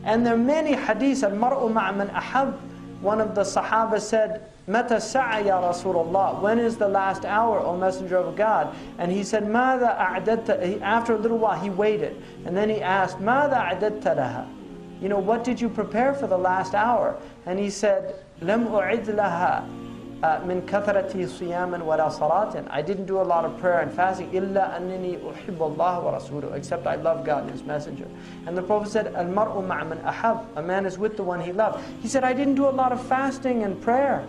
And there are many hadiths. Al-mar'u ma'a man ahab. One of the Sahaba said, Mata sa'a ya Rasulullah. When is the last hour, O Messenger of God? And he said, Mada a'dadta. After a little while he waited. And then he asked, Mada a'dadta laha. You know, what did you prepare for the last hour? And he said, Lam u'id laha min kathrati siyaman wa la salatin. I didn't do a lot of prayer and fasting, illa annani uhibbu Allah wa rasuluhu, except I love God and His Messenger. And the Prophet said, Al-mar'u ma'a man ahab. A man is with the one he loved. He said, I didn't do a lot of fasting and prayer,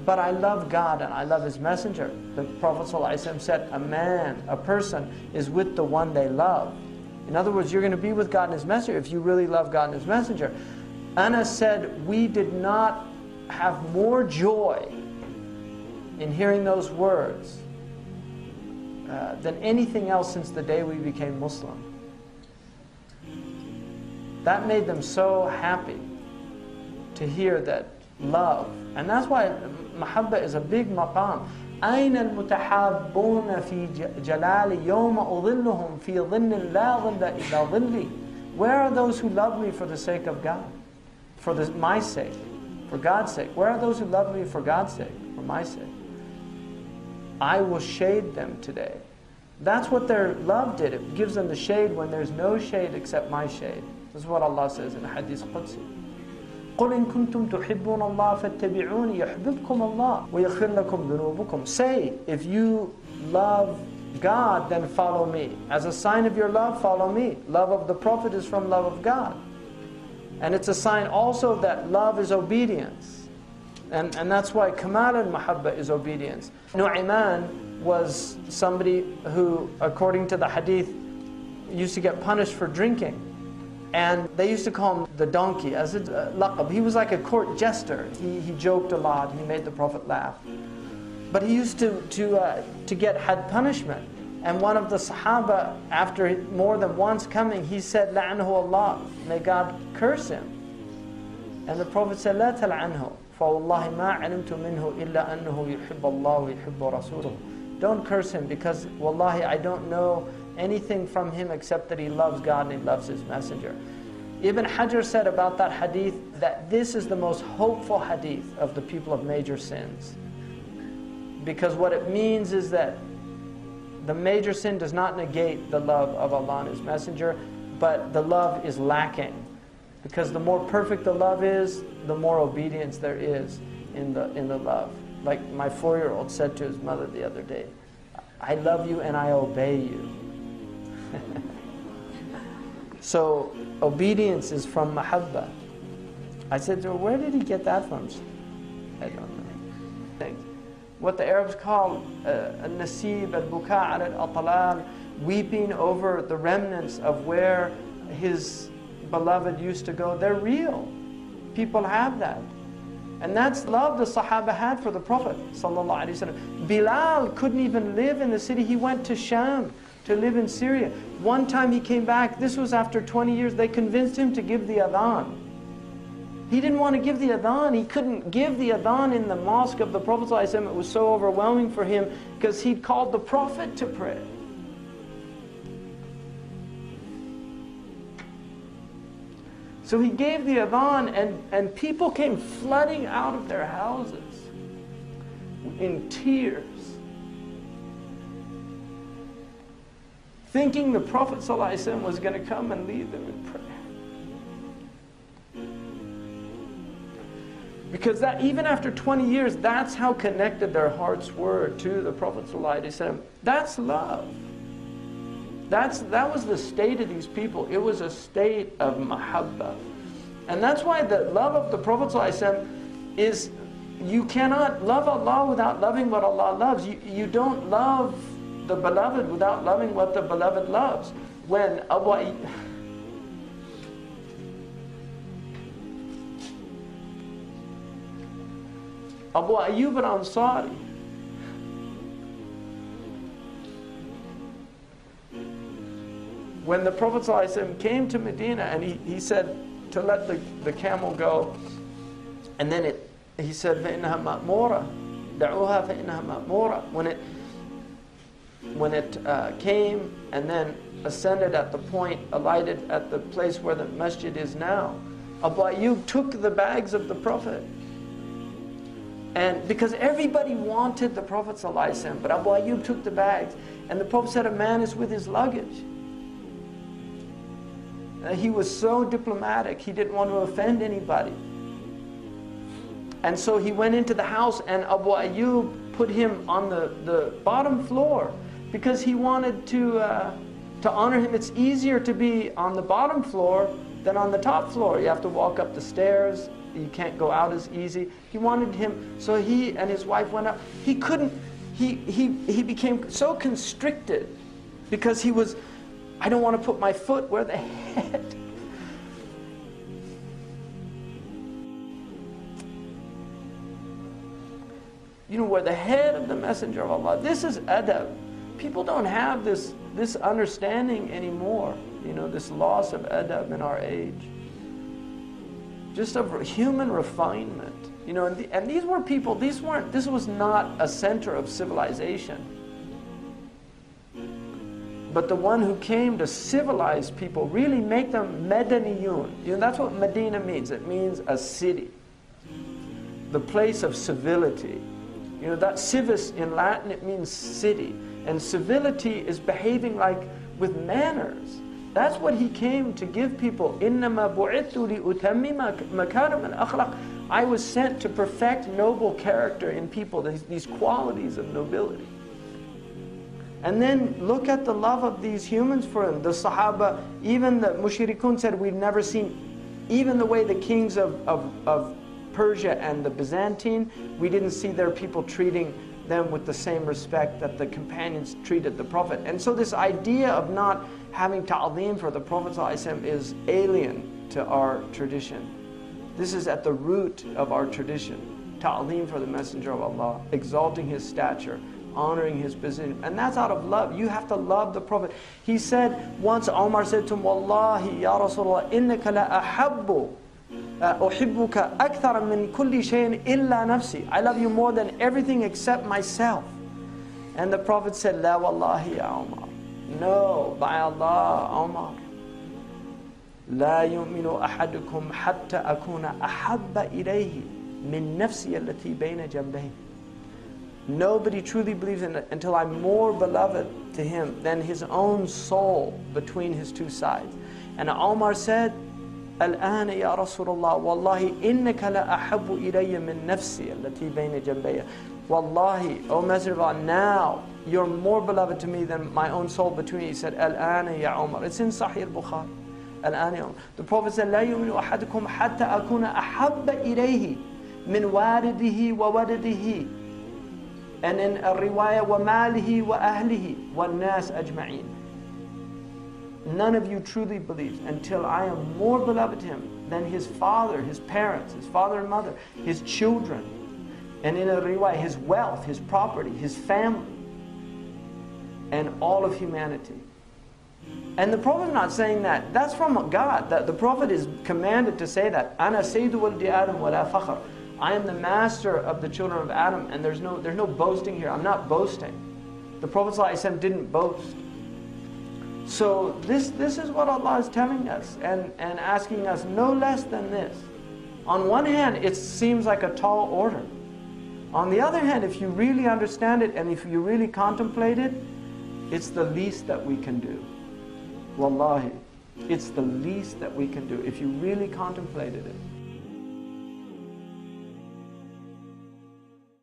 but I love God and I love His Messenger. The Prophet ﷺ said, a person is with the one they love. In other words, you're going to be with God and His Messenger if you really love God and His Messenger. Anas said, we did not have more joy in hearing those words than anything else since the day we became Muslim. That made them so happy to hear that love. And that's why mahabba is a big maqam. أين المتحابون في جلالي يوم أظلهم في ظل لا ظل إلا ظلي. Where are those who love me for the sake of God? For my sake, for God's sake. Where are those who love me for God's sake, for my sake? I will shade them today. That's what their love did. It gives them the shade when there's no shade except my shade. This is what Allah says in the Hadith Qudsi. قُلْ إِن كُنْتُمْ تُحِبُّونَ اللَّهَ فَاتَّبِعُونِ يَحْبِبْكُمُ اللَّهُ وَيَغْفِرْ لَكُمْ ذُنُوبُكُمْ. Say, if you love God, then follow me. As a sign of your love, follow me. Love of the Prophet is from love of God. And it's a sign also that love is obedience. And that's why Kamal al-Mahabba is obedience. Nu'ayman was somebody who, according to the hadith, used to get punished for drinking. And they used to call him the donkey as a laqab. He was like a court jester. He joked a lot. He made the Prophet laugh. But he used to get had punishment. And one of the Sahaba, after more than once coming, he said, La'anhu Allah, may God curse him. And the Prophet said, La tal'anhu, فَوَاللَّهِ مَا عَلِمْتُ مِنْهُ إِلَّا أَنَّهُ يُحِبَّ اللَّهُ وَيُحِبُّ رَسُولُهُ. Don't curse him, because wallahi, I don't know anything from him except that he loves God and he loves His Messenger. Ibn Hajar said about that hadith that this is the most hopeful hadith of the people of major sins. Because what it means is that the major sin does not negate the love of Allah and His Messenger, but the love is lacking. Because the more perfect the love is, the more obedience there is in the love. Like my 4-year-old said to his mother the other day, I love you and I obey you. So obedience is from mahabba. I said to her, where did he get that from? I don't know. What the Arabs call al-nasib, al-buka' al-atlal, weeping over the remnants of where his beloved used to go. They're real. People have that. And that's love the Sahaba had for the Prophet ﷺ. Bilal couldn't even live in the city. He went to Sham to live in Syria. One time he came back, this was after 20 years, they convinced him to give the adhan. He didn't want to give the adhan. He couldn't give the adhan in the mosque of the Prophet ﷺ. It was so overwhelming for him because he'd called the Prophet to pray. So he gave the adhan, and people came flooding out of their houses in tears, thinking the Prophet ﷺ was going to come and lead them in prayer. Because that, even after 20 years, that's how connected their hearts were to the Prophet ﷺ. That's love. That was the state of these people. It was a state of mahabba. And that's why the love of the Prophet ﷺ is, you cannot love Allah without loving what Allah loves. You don't love the beloved without loving what the beloved loves. When Abu Ayyub al-Ansari, when the Prophet ﷺ came to Medina and he said to let the camel go, and then he said, فَإِنَّهَا مَأْمُورَةٌ دَعُوهَا فَإِنَّهَا مَأْمُورَةٌ. when it came and then ascended at the point, alighted at the place where the masjid is now, Abu Ayyub took the bags of the Prophet. And because everybody wanted the Prophet ﷺ, but Abu Ayyub took the bags. And the Prophet said, a man is with his luggage. He was so diplomatic, he didn't want to offend anybody. And so he went into the house, and Abu Ayyub put him on the bottom floor because he wanted to honor him. It's easier to be on the bottom floor than on the top floor. You have to walk up the stairs. You can't go out as easy. He wanted him, so he and his wife went up. He couldn't, he became so constricted because he was, I don't want to put my foot where the head. You know, where the head of the Messenger of Allah. This is adab. People don't have this understanding anymore. You know, this loss of adab in our age. Just of human refinement. You know, and these were people, this was not a center of civilization. But the one who came to civilize people, really make them Madaniyun. You know, that's what Medina means. It means a city. The place of civility. You know, that civis in Latin, it means city. And civility is behaving like with manners. That's what he came to give people. إِنَّمَا بُعِثْتُ لِأُتَمِّمَ مَكَارِمَ الْأَخْلَاقِ. I was sent to perfect noble character in people, these qualities of nobility. And then look at the love of these humans for him. The Sahaba, even the Mushrikun said, we've never seen, even the way the kings of Persia and the Byzantine, we didn't see their people treating them with the same respect that the companions treated the Prophet. And so this idea of not having ta'zeem for the Prophet ﷺ is alien to our tradition. This is at the root of our tradition. Ta'zeem for the Messenger of Allah, exalting his stature, honoring his position. And that's out of love. You have to love the Prophet. He said, once Omar said to him, Wallahi, Ya Rasulullah, innaka la ahabbu أحبك أكثر من كل شيء إلا نفسي. I love you more than everything except myself. And the Prophet said, لا والله يا عمر. No, by Allah, Omar. لا يؤمن أحدكم حتى أكون أحب إليه من نفسي التي بين جنبيه. Nobody truly believes in it until I'm more beloved to him than his own soul between his two sides. And Omar said, الآن يا رسول الله والله إنك لأحب إلي من نفسي التي بين جنبي. Wallahi, O Messenger of Allah, now you're more beloved to me than my own soul between you. He said, الآن يا عمر. It's in Sahih al-Bukhari. الآن يا عمر. The Prophet said, لا يؤمن أحدكم حتى أكون أحب إليه من والده وولده. And in a riwayah, وماله وأهله والناس أجمعين. None of you truly believes until I am more beloved to him than his father, his parents, his father and mother, his children, and in a riwayah, his wealth, his property, his family, and all of humanity. And the Prophet is not saying that. That's from God. That the Prophet is commanded to say that. أَنَا سَيْدُ وَلْدِ آدَمْ وَلَا فَخْرٍ. I am the master of the children of Adam, and there's no boasting here. I'm not boasting. The Prophet ﷺ didn't boast. So this is what Allah is telling us and asking us no less than this. On one hand, it seems like a tall order. On the other hand, if you really understand it and if you really contemplate it, it's the least that we can do. Wallahi, it's the least that we can do if you really contemplated it.